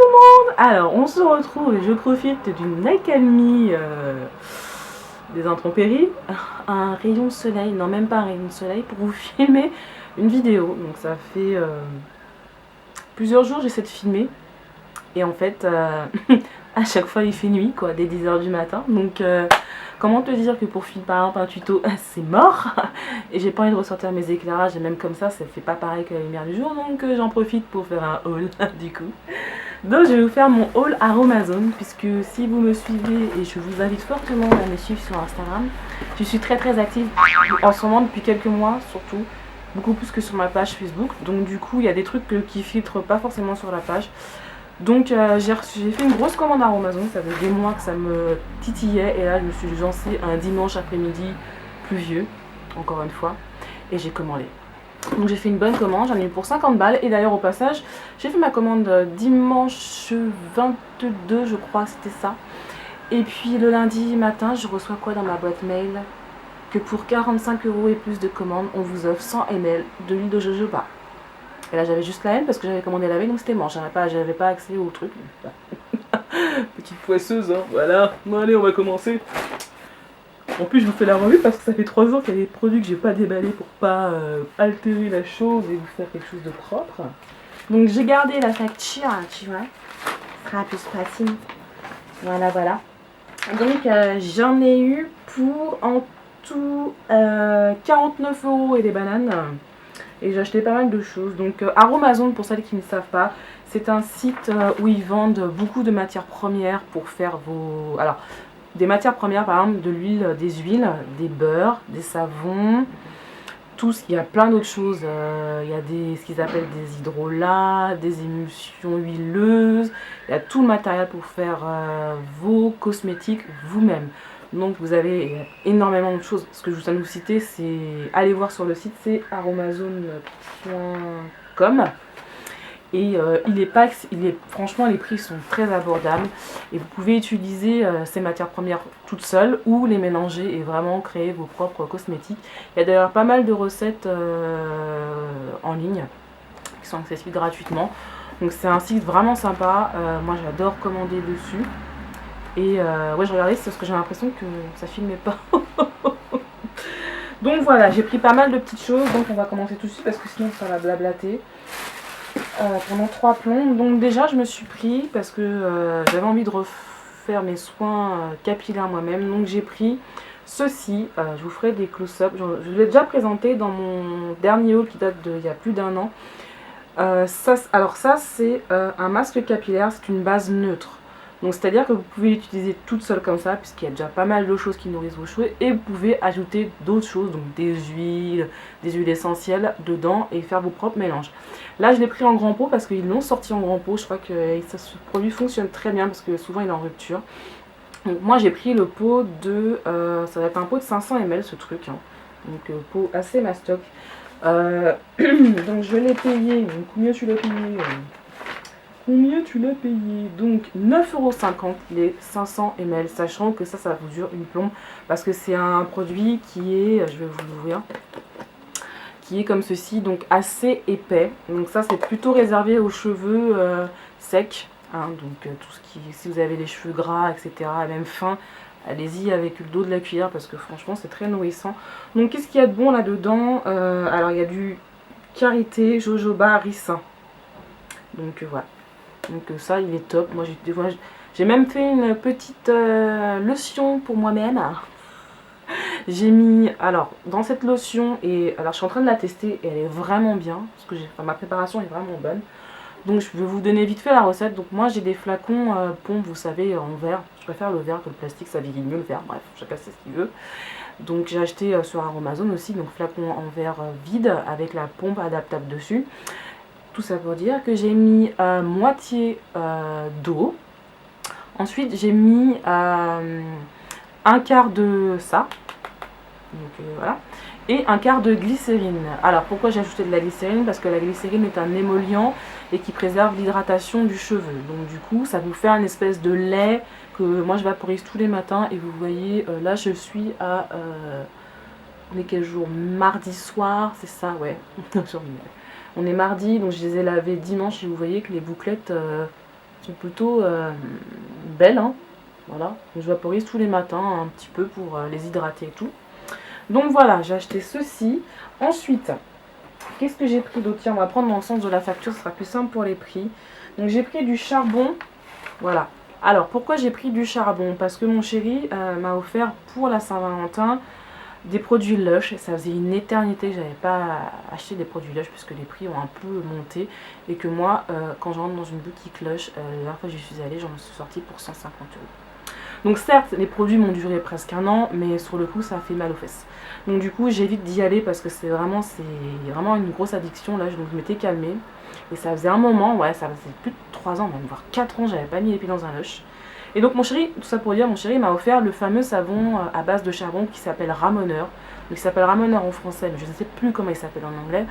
le monde! Alors, on se retrouve et je profite d'une accalmie des intempéries, un rayon de soleil, non même pas un rayon de soleil, pour vous filmer une vidéo. Donc ça fait plusieurs jours que j'essaie de filmer. Et en fait, à chaque fois il fait nuit, quoi, dès 10h du matin. Donc comment te dire que pour filmer par exemple un tuto, c'est mort. Et j'ai pas envie de ressortir mes éclairages, et même comme ça fait pas pareil que la lumière du jour. Donc j'en profite pour faire un haul, du coup. Donc je vais vous faire mon haul Aromazone, puisque si vous me suivez, et je vous invite fortement à me suivre sur Instagram, je suis très active en ce moment depuis quelques mois surtout, beaucoup plus que sur ma page Facebook. Donc du coup il y a des trucs qui filtrent pas forcément sur la page. Donc j'ai fait une grosse commande Aromazone, ça fait des mois que ça me titillait, et là je me suis lancée un dimanche après-midi pluvieux, encore une fois, et j'ai commandé. Donc j'ai fait une bonne commande, j'en ai eu pour 50 balles. Et d'ailleurs au passage, j'ai fait ma commande dimanche 22, je crois, c'était ça. Et puis le lundi matin, je reçois quoi dans ma boîte mail? Que pour 45 € et plus de commandes, on vous offre 100 ml de l'huile de jojoba. Et là j'avais juste la haine parce que j'avais commandé la veille, donc c'était mort, j'avais pas accès au truc. Petite poisseuse, hein, voilà. Bon allez, on va commencer. En plus, je vous fais la revue parce que ça fait 3 ans qu'il y a des produits que j'ai pas déballés pour pas altérer la chose et vous faire quelque chose de propre. Donc j'ai gardé la facture, tu vois, ce sera plus facile. Voilà. Donc j'en ai eu pour en tout 49 € et des bananes. Et j'ai acheté pas mal de choses. Donc Aromazone, pour celles qui ne savent pas, c'est un site où ils vendent beaucoup de matières premières pour faire vos... Alors, des matières premières, par exemple, de l'huile, des huiles, des beurres, des savons, il y a plein d'autres choses. Il y a ce qu'ils appellent des hydrolats, des émulsions huileuses. Il y a tout le matériel pour faire vos cosmétiques vous-même. Donc vous avez énormément de choses. Ce que je vous invite à vous citer, c'est aller voir sur le site, c'est aromazone.com. Et franchement, les prix sont très abordables et vous pouvez utiliser ces matières premières toutes seules ou les mélanger et vraiment créer vos propres cosmétiques. Il y a d'ailleurs pas mal de recettes en ligne qui sont accessibles gratuitement. Donc c'est un site vraiment sympa, moi j'adore commander dessus. Et ouais, je regardais, c'est parce que j'ai l'impression que ça filmait pas. Donc voilà, j'ai pris pas mal de petites choses, donc on va commencer tout de suite parce que sinon ça va blablater. Pendant 3 plombs. Donc déjà je me suis pris parce que j'avais envie de refaire mes soins capillaires moi-même. Donc j'ai pris ceci, je vous ferai des close-up. Je l'ai déjà présenté dans mon dernier haul qui date d'il y a plus d'1 an. Alors ça c'est un masque capillaire, c'est une base neutre. Donc c'est à dire que vous pouvez l'utiliser toute seule comme ça, puisqu'il y a déjà pas mal de choses qui nourrissent vos cheveux, et vous pouvez ajouter d'autres choses, donc des huiles essentielles dedans et faire vos propres mélanges. Là je l'ai pris en grand pot parce qu'ils l'ont sorti en grand pot. Je crois que ce produit fonctionne très bien parce que souvent il est en rupture. Donc moi j'ai pris le pot de, ça va être un pot de 500 ml ce truc, hein. Donc pot assez mastoc. Donc je l'ai payé, donc combien tu l'as payé Combien tu l'as payé? Donc 9,50 € les 500 ml, sachant que ça vous dure une plombe parce que c'est un produit qui est, je vais vous l'ouvrir, qui est comme ceci, donc assez épais. Donc ça c'est plutôt réservé aux cheveux secs, hein, donc tout ce qui, si vous avez les cheveux gras, etc., même fins, allez-y avec le dos de la cuillère parce que franchement c'est très nourrissant. Donc qu'est-ce qu'il y a de bon là-dedans? Alors il y a du karité, jojoba, ricin. Donc voilà. Donc ça il est top. Moi j'ai même fait une petite lotion pour moi-même. J'ai mis, alors dans cette lotion, et alors je suis en train de la tester et elle est vraiment bien, parce que ma préparation est vraiment bonne. Donc je vais vous donner vite fait la recette. Donc moi j'ai des flacons pompe, vous savez, en verre. Je préfère le verre que le plastique, ça vieillit mieux le verre, bref, chacun sait ce qu'il veut. Donc j'ai acheté sur Aromazone aussi, donc flacon en verre vide avec la pompe adaptable dessus. Tout ça pour dire que j'ai mis moitié d'eau. Ensuite j'ai mis un quart de ça. Donc voilà. Et un quart de glycérine. Alors pourquoi j'ai ajouté de la glycérine? Parce que la glycérine est un émollient et qui préserve l'hydratation du cheveu. Donc du coup ça vous fait un espèce de lait que moi je vaporise tous les matins. Et vous voyez là je suis à... on est quel jour? Mardi soir, c'est ça, ouais. On est mardi, donc je les ai lavés dimanche et vous voyez que les bouclettes sont plutôt belles, hein. Voilà, je vaporise tous les matins un petit peu pour les hydrater et tout. Donc voilà, j'ai acheté ceci. Ensuite, qu'est-ce que j'ai pris d'autre? Tiens, on va prendre dans le sens de la facture, ce sera plus simple pour les prix. Donc j'ai pris du charbon. Voilà. Alors pourquoi j'ai pris du charbon? Parce que mon chéri m'a offert pour la Saint-Valentin des produits Lush. Et ça faisait une éternité que j'avais pas acheté des produits Lush puisque les prix ont un peu monté. Et que moi, quand je rentre dans une boutique Lush, la dernière fois que j'y suis allée, j'en suis sortie pour 150 €. Donc certes, les produits m'ont duré presque un an, mais sur le coup, ça a fait mal aux fesses. Donc du coup, j'évite d'y aller parce que c'est vraiment une grosse addiction. Là, donc je m'étais calmée. Et ça faisait un moment, ouais, ça faisait plus de 3 ans, même voire 4 ans, j'avais pas mis les pieds dans un Lush. Et donc mon chéri, tout ça pour dire, mon chéri m'a offert le fameux savon à base de charbon qui s'appelle Ramoneur. Donc il s'appelle Ramoneur en français, mais je ne sais plus comment il s'appelle en anglais.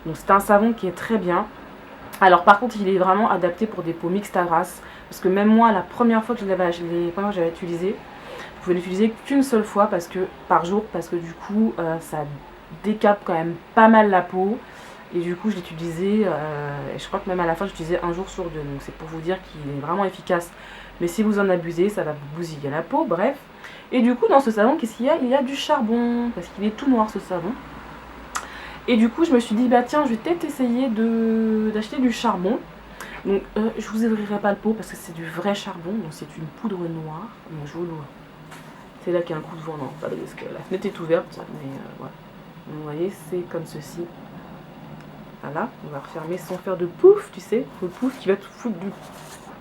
Donc c'est un savon qui est très bien. Alors par contre, il est vraiment adapté pour des peaux mixtes à grasse. Parce que même moi, la première fois que j'avais utilisé, je pouvais l'utiliser qu'une seule fois par jour, parce que du coup, ça décape quand même pas mal la peau. Et du coup, je l'utilisais, et je crois que même à la fin, j'utilisais un jour sur deux. Donc c'est pour vous dire qu'il est vraiment efficace. Mais si vous en abusez, ça va vous bousiller la peau, bref. Et du coup, dans ce savon, qu'est-ce qu'il y a? Il y a du charbon, parce qu'il est tout noir ce savon. Et du coup, je me suis dit, bah tiens, je vais peut-être essayer d'acheter du charbon. Donc je vous ouvrirai pas le pot parce que c'est du vrai charbon, donc c'est une poudre noire. Donc je vous l'ouvre. C'est là qu'il y a un coup de vent, non, pas parce que la fenêtre est ouverte, mais voilà. Donc, vous voyez, c'est comme ceci. Voilà, on va refermer sans faire de pouf, tu sais, le pouf qui va te foutre du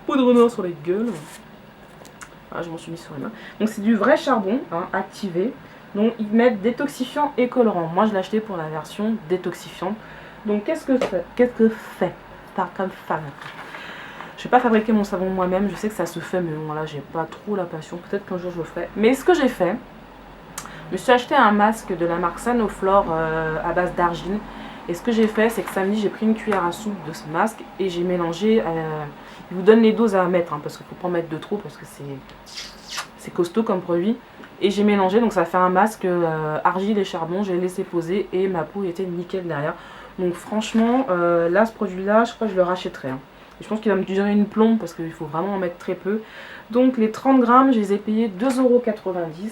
poudre noire sur les gueules. Voilà, je m'en suis mis sur les mains. Donc c'est du vrai charbon, hein, activé. Donc ils mettent détoxifiant et colorant. Moi je l'ai acheté pour la version détoxifiante. Donc qu'est-ce que fait comme femme? Je vais pas fabriquer mon savon moi-même, je sais que ça se fait, mais bon là j'ai pas trop la passion, peut-être qu'un jour je le ferai. Mais ce que j'ai fait, je me suis acheté un masque de la marque Sanoflore à base d'argile. Et ce que j'ai fait, c'est que samedi j'ai pris une cuillère à soupe de ce masque et j'ai mélangé. Il vous donne les doses à mettre, hein, parce qu'il faut pas en mettre de trop parce que c'est costaud comme produit. Et j'ai mélangé, donc ça fait un masque argile et charbon, j'ai laissé poser et ma peau était nickel derrière. Donc franchement, là ce produit là, je crois que je le rachèterai. Hein. Et je pense qu'il va me durer une plombe parce qu'il faut vraiment en mettre très peu. Donc les 30 grammes, je les ai payés 2,90 €.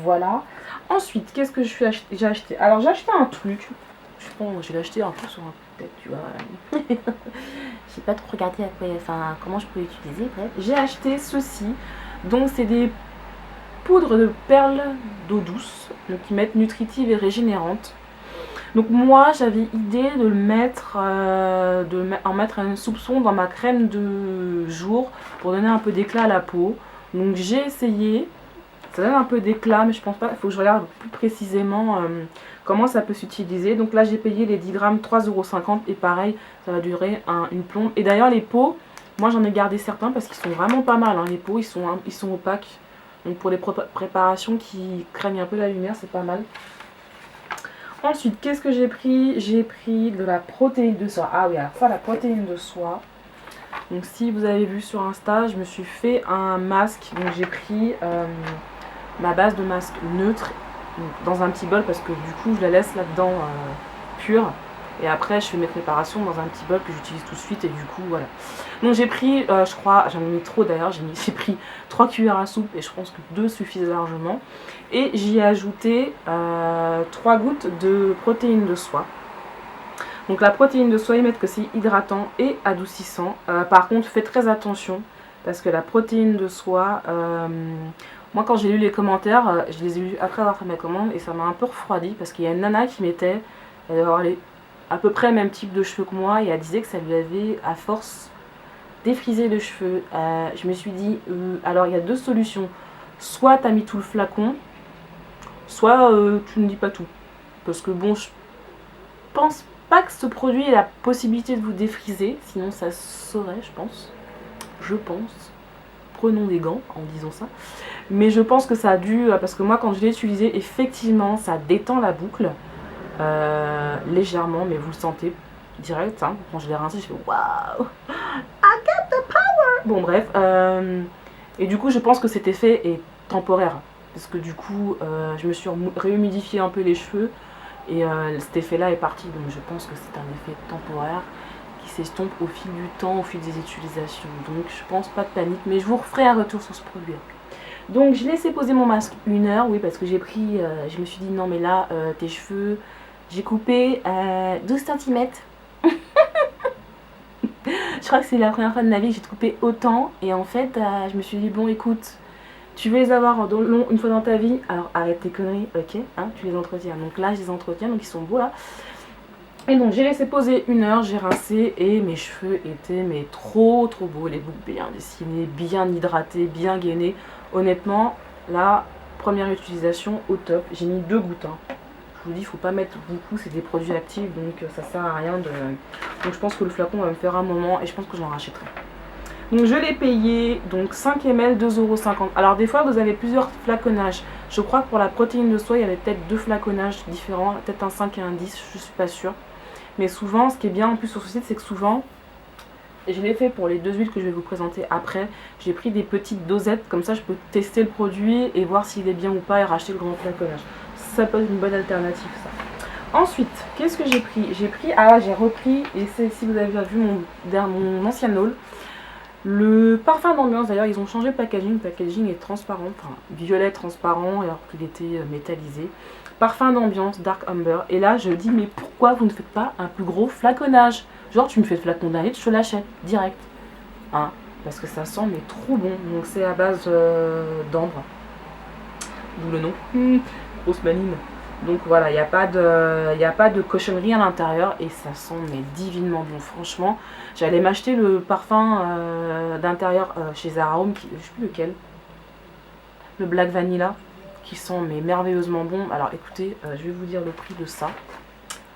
Voilà. Ensuite, qu'est-ce que j'ai acheté? Alors j'ai acheté un truc. Je pense je l'ai acheté un peu sur un tête, tu vois. J'ai pas trop regardé comment je peux l'utiliser. Bref, j'ai acheté ceci. Donc c'est des poudres de perles d'eau douce, donc qui mettent nutritive et régénérante. Donc moi j'avais idée de le mettre, en mettre un soupçon dans ma crème de jour pour donner un peu d'éclat à la peau. Donc j'ai essayé, ça donne un peu d'éclat mais je pense pas, il faut que je regarde plus précisément comment ça peut s'utiliser. Donc là j'ai payé les 10 grammes 3,50 € et pareil ça va durer une plombe. Et d'ailleurs les pots, moi j'en ai gardé certains parce qu'ils sont vraiment pas mal, hein. Les pots ils sont opaques. Donc pour les préparations qui craignent un peu la lumière, c'est pas mal. Ensuite, qu'est-ce que j'ai pris? J'ai pris de la protéine de soie. Ah oui, alors ça, la protéine de soie. Donc si vous avez vu sur Insta, je me suis fait un masque. Donc j'ai pris ma base de masque neutre dans un petit bol parce que du coup, je la laisse là-dedans pure. Et après, je fais mes préparations dans un petit bol que j'utilise tout de suite. Et du coup, voilà. Donc j'ai pris, je crois, j'en ai mis trop d'ailleurs. J'ai pris 3 cuillères à soupe et je pense que 2 suffisent largement. Et j'y ai ajouté 3 gouttes de protéines de soie. Donc la protéine de soie, ils mettent que c'est hydratant et adoucissant. Par contre, faites très attention parce que la protéine de soie, moi quand j'ai lu les commentaires, je les ai lus après avoir fait ma commande et ça m'a un peu refroidi parce qu'il y a une nana qui mettait, elle devait avoir à peu près le même type de cheveux que moi et elle disait que ça lui avait à force défrisé les cheveux. Je me suis dit, alors il y a 2 solutions. Soit tu as mis tout le flacon, soit tu ne dis pas tout. Parce que bon, je pense pas que ce produit ait la possibilité de vous défriser, sinon ça se saurait, je pense. Je pense. Prenons des gants en disant ça. Mais je pense que ça a dû, parce que moi quand je l'ai utilisé, effectivement ça détend la boucle légèrement, mais vous le sentez direct. Hein. Quand je l'ai rincé, je fais waouh, I got the power. Bon bref, et du coup je pense que cet effet est temporaire. Parce que du coup, je me suis réhumidifié un peu les cheveux et cet effet-là est parti. Donc je pense que c'est un effet temporaire qui s'estompe au fil du temps, au fil des utilisations. Donc je pense pas de panique, mais je vous referai un retour sur ce produit. Donc je laissé poser mon masque 1 heure, oui, parce que j'ai pris, je me suis dit non mais là, tes cheveux, j'ai coupé 12 cm. Je crois que c'est la première fois de ma vie que j'ai coupé autant. Et en fait, je me suis dit, bon, écoute, tu veux les avoir long une fois dans ta vie, alors arrête tes conneries, ok, hein, tu les entretiens. Donc là, je les entretiens, donc ils sont beaux là. Et donc j'ai laissé poser 1 heure, j'ai rincé et mes cheveux étaient mais trop beaux. Les boucles bien dessinées, bien hydratées, bien gainés. Honnêtement, la première utilisation au top. J'ai mis 2 gouttes. Hein. Je vous dis, il faut pas mettre beaucoup, c'est des produits actifs, donc ça sert à rien de... Donc je pense que le flacon va me faire un moment et je pense que j'en rachèterai. Donc je l'ai payé, donc 5 ml, 2,50 €. Alors des fois vous avez plusieurs flaconnages. Je crois que pour la protéine de soie, il y avait peut-être 2 flaconnages différents, peut-être un 5 et un 10, je suis pas sûre. Mais souvent, ce qui est bien en plus sur ce site, c'est que souvent, et je l'ai fait pour les 2 huiles que je vais vous présenter après, j'ai pris des petites dosettes, comme ça je peux tester le produit et voir s'il est bien ou pas et racheter le grand flaconnage. Ça peut être une bonne alternative ça. Ensuite, qu'est-ce que j'ai pris? J'ai repris, et c'est si vous avez vu mon ancien haul, le parfum d'ambiance. D'ailleurs ils ont changé le packaging est transparent, enfin violet transparent alors qu'il était métallisé. Parfum d'ambiance Dark Amber, et là je dis mais pourquoi vous ne faites pas un plus gros flaconnage? Genre tu me fais le flacon d'un litre, je te l'achète direct, hein, parce que ça sent mais trop bon. Donc c'est à base d'ambre, d'où le nom, Haussmannine. Donc voilà, il n'y a pas de cochonnerie à l'intérieur et ça sent mais divinement bon. Franchement, j'allais m'acheter le parfum d'intérieur chez Zara Home, je sais plus lequel, le Black Vanilla, qui sent mais merveilleusement bon. Alors écoutez, je vais vous dire le prix de ça.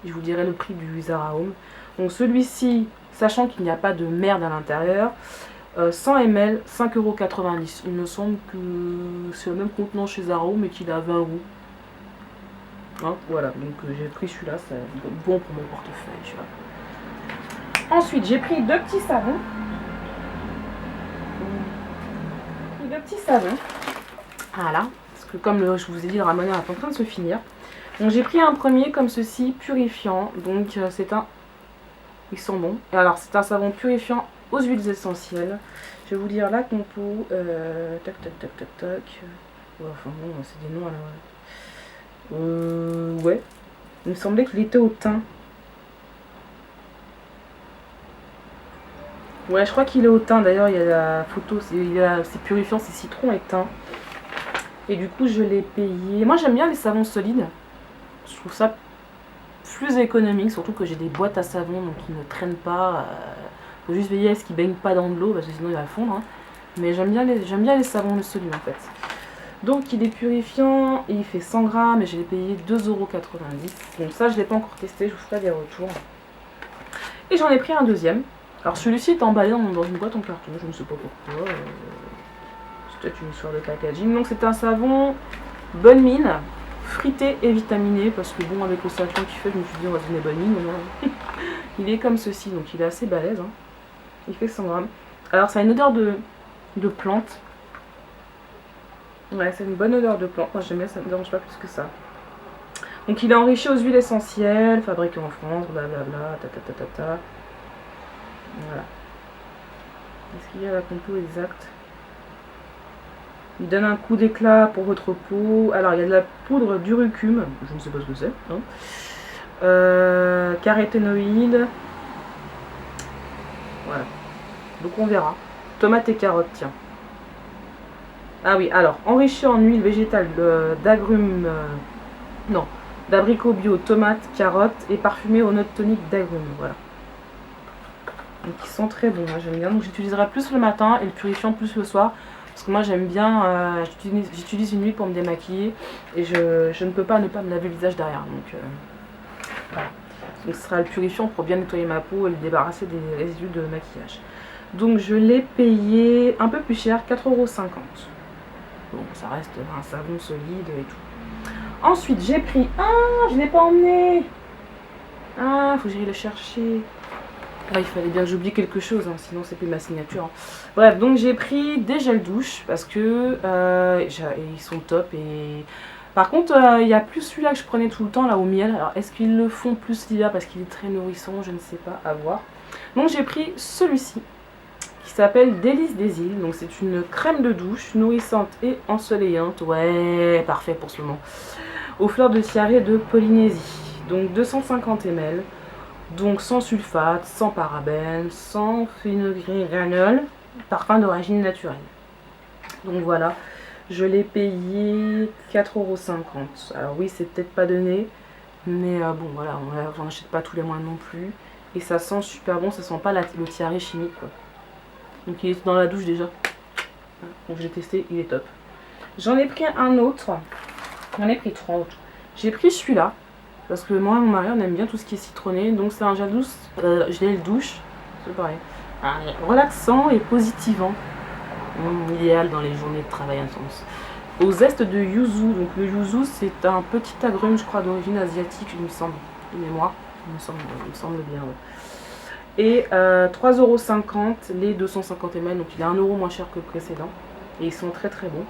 Je vous dirai le prix du Zara Home. Donc celui-ci, sachant qu'il n'y a pas de merde à l'intérieur, 100 ml, 5,90 €. Il me semble que c'est le même contenant chez Zara Home mais qu'il a 20 €. Hein, voilà, donc j'ai pris celui-là, c'est bon pour mon portefeuille. Tu vois. Ensuite, j'ai pris 2 petits savons. Voilà, parce que comme je vous ai dit, le ramoneur est en train de se finir. Donc j'ai pris un premier comme ceci, purifiant. Donc c'est un... Ils sont bons. Et alors c'est un savon purifiant aux huiles essentielles. Je vais vous dire la compo. Tac. Ouais, enfin bon, c'est des noms alors. Ouais. Il me semblait qu'il était au thym. Ouais, je crois qu'il est au thym. D'ailleurs, il y a la photo. C'est purifiant, c'est citron et thym. Et du coup, je l'ai payé. Moi, j'aime bien les savons solides. Je trouve ça plus économique. Surtout que j'ai des boîtes à savon, donc ils ne traînent pas. Faut juste veiller à ce qu'ils ne baignent pas dans de l'eau, parce que sinon il va fondre. Hein. Mais j'aime bien les savons solides en fait. Donc il est purifiant et il fait 100 grammes et je l'ai payé 2,90 €. Donc ça je ne l'ai pas encore testé, je vous ferai des retours. Et j'en ai pris un deuxième. Alors celui-ci est emballé dans une boîte en carton, je ne sais pas pourquoi. C'est peut-être une histoire de packaging. Donc c'est un savon bonne mine, frité et vitaminé. Parce que bon, avec le safran qu'il fait, je me suis dit on va se donner bonne mine. Il est comme ceci, donc il est assez balèze. Hein. Il fait 100 grammes. Alors ça a une odeur de plante. Ouais, c'est une bonne odeur de plante. Moi j'aime bien, ça ne me dérange pas plus que ça. Donc il est enrichi aux huiles essentielles, fabriqué en France, blablabla, ta. Voilà. Est-ce qu'il y a la compo exacte? Il donne un coup d'éclat pour votre peau. Alors il y a de la poudre d'urucum, je ne sais pas ce que c'est. Hein. Caroténoïdes. Voilà. Donc on verra. Tomate et carotte, tiens. Ah oui, alors, enrichi en huile végétale d'agrumes, non, d'abricots bio, tomates, carottes et parfumé aux notes toniques d'agrumes, voilà. Donc ils sont très bons, moi j'aime bien. Donc j'utiliserai plus le matin et le purifiant plus le soir. Parce que moi j'aime bien, j'utilise une huile pour me démaquiller et je ne peux pas ne pas me laver le visage derrière. Donc voilà. Donc ce sera le purifiant pour bien nettoyer ma peau et le débarrasser des résidus de maquillage. Donc je l'ai payé un peu plus cher, 4,50 €. Bon, ça reste un savon solide et tout. Ensuite, j'ai pris... Ah, je ne l'ai pas emmené. Ah, faut que j'aille le chercher. Ah, il fallait bien que j'oublie quelque chose, hein, sinon c'est plus ma signature. Hein. Bref, donc j'ai pris des gels douche parce que ils sont top. Et par contre, il y a plus celui-là que je prenais tout le temps, là, au miel. Alors, est-ce qu'ils le font plus l'hiver parce qu'il est très nourrissant? Je ne sais pas, à voir. Donc j'ai pris celui-ci qui s'appelle Délices des îles. Donc c'est une crème de douche nourrissante et ensoleillante. Ouais, parfait pour ce moment. Aux fleurs de tiare de Polynésie. Donc 250 ml. Donc sans sulfate, sans parabènes, sans phénolgranol, parfum d'origine naturelle. Donc voilà, je l'ai payé 4,50 €. Alors oui, c'est peut-être pas donné, mais bon voilà, on n'achète pas tous les mois non plus. Et ça sent super bon, ça sent pas le tiare chimique quoi. Donc il est dans la douche déjà. Donc j'ai testé, il est top. J'en ai pris un autre, j'en ai pris 3 autres. J'ai pris celui-là. Parce que moi et mon mari on aime bien tout ce qui est citronné. Donc c'est un gel douche. C'est pareil. Relaxant et positivant. Idéal dans les journées de travail intense. Au zeste de yuzu. Donc le yuzu c'est un petit agrume je crois d'origine asiatique il me semble. De mémoire. Il me semble bien ouais. Et 3,50 € les 250 ml. Donc il est 1 € moins cher que le précédent. Et ils sont très très bons.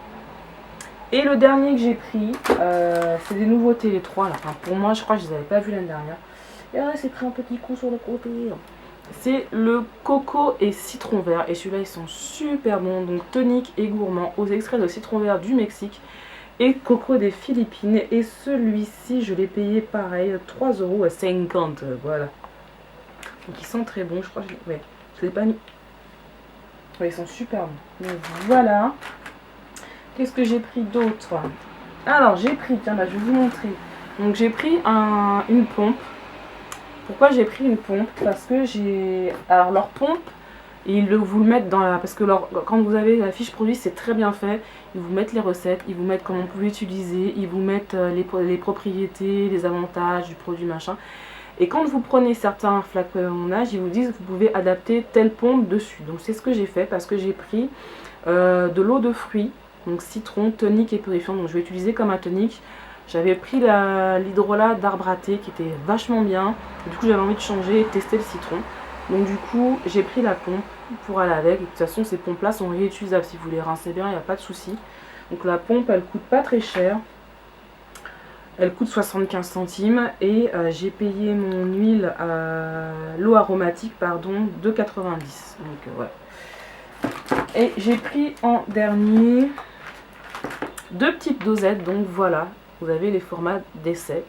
Et le dernier que j'ai pris, c'est des nouveautés, les 3 là. Enfin, pour moi, je crois que je les avais pas vus l'année dernière. Et là, c'est pris un petit coup sur le côté. C'est le coco et citron vert. Et celui-là, ils sont super bons. Donc, tonique et gourmand aux extraits de citron vert du Mexique et coco des Philippines. Et celui-ci, je l'ai payé pareil, 3,50 €. Voilà. Donc, ils sont très bons. Je crois que je l'ai pas mis. Ouais, ils sont super bons. Donc, voilà. Qu'est-ce que j'ai pris d'autre? Alors j'ai pris, tiens là je vais vous montrer. Donc j'ai pris une pompe. Pourquoi j'ai pris une pompe? Parce que alors leur pompe, vous le mettent dans la... Parce que quand vous avez la fiche produit c'est très bien fait. Ils vous mettent les recettes, ils vous mettent comment vous pouvez utiliser, ils vous mettent les propriétés, les avantages du produit machin. Et quand vous prenez certains flaconnage, ils vous disent que vous pouvez adapter telle pompe dessus. Donc c'est ce que j'ai fait parce que j'ai pris de l'eau de fruits. Donc citron, tonique et purifiant. Donc je vais utiliser comme un tonique. J'avais pris l'hydrolat d'arbre à thé qui était vachement bien. Du coup j'avais envie de changer et de tester le citron. Donc du coup j'ai pris la pompe pour aller avec. Et de toute façon ces pompes là sont réutilisables. Si vous les rincez bien il n'y a pas de souci. Donc la pompe elle coûte pas très cher. Elle coûte 75 centimes. Et j'ai payé mon huile l'eau aromatique pardon 2,90 €. Donc ouais. Et j'ai pris en dernier 2 petites dosettes, donc voilà, vous avez les formats d'essai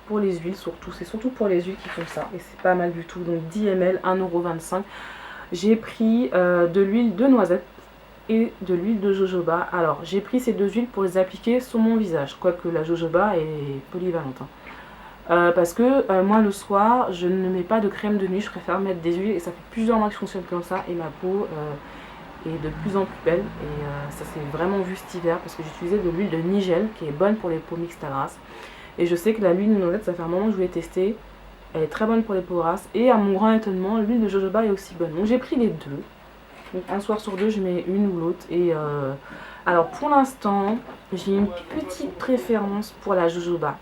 pour les huiles surtout, c'est surtout pour les huiles qui font ça et c'est pas mal du tout, donc 10 ml, 1,25 €. J'ai pris de l'huile de noisette et de l'huile de jojoba. Alors j'ai pris ces 2 huiles pour les appliquer sur mon visage, quoique la jojoba est polyvalente. Parce que moi le soir je ne mets pas de crème de nuit, je préfère mettre des huiles et ça fait plusieurs mois que je fonctionne comme ça et ma peau est de plus en plus belle et ça s'est vraiment vu cet hiver parce que j'utilisais de l'huile de Nigel qui est bonne pour les peaux mixtes à grasses et je sais que la l'huile de noisette ça fait un moment que je l'ai testée, elle est très bonne pour les peaux grasses et à mon grand étonnement l'huile de jojoba est aussi bonne, donc j'ai pris les deux, donc un soir sur deux je mets une ou l'autre et alors pour l'instant j'ai une petite préférence pour la jojoba.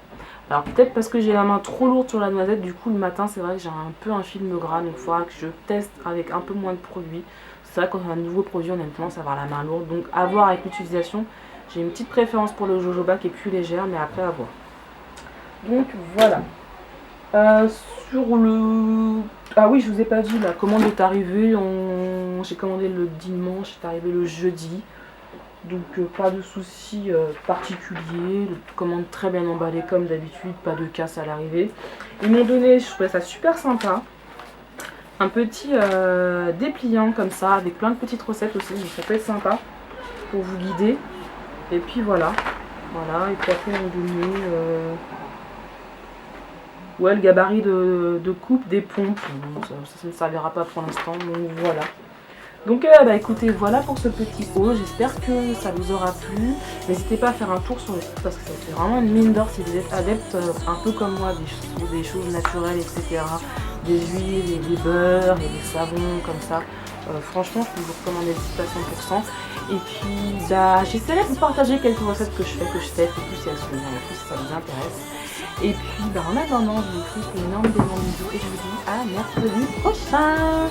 Alors peut-être parce que j'ai la main trop lourde sur la noisette, du coup le matin c'est vrai que j'ai un peu un film gras, donc il faudra que je teste avec un peu moins de produits. C'est vrai quand on a un nouveau produit on a tendance à avoir la main lourde, donc à voir avec l'utilisation. J'ai une petite préférence pour le jojoba qui est plus légère, mais après à voir. Donc voilà. Sur le... Ah oui, je vous ai pas dit, la commande est arrivée, j'ai commandé le dimanche, c'est arrivé le jeudi. Donc pas de soucis particuliers, commande très bien emballée comme d'habitude, pas de casse à l'arrivée. Ils m'ont donné, je trouvais ça super sympa, un petit dépliant comme ça, avec plein de petites recettes aussi, donc ça peut être sympa pour vous guider. Et puis voilà, et puis après on donne ouais, le gabarit de coupe des pompes, bon, ça ne servira pas pour l'instant, donc voilà. Donc bah écoutez, voilà pour ce petit haul, j'espère que ça vous aura plu. N'hésitez pas à faire un tour sur le site parce que c'est vraiment une mine d'or si vous êtes adepte un peu comme moi des choses naturelles, etc. Des huiles, des beurres et des savons comme ça. Franchement, je peux vous recommander le site à 100%. Et puis bah, j'essaierai de vous partager quelques recettes que je fais, surtout si elles sont bien, en plus si ça vous intéresse. Et puis bah, en attendant, je vous fais une énorme bisous et je vous dis à mercredi prochain.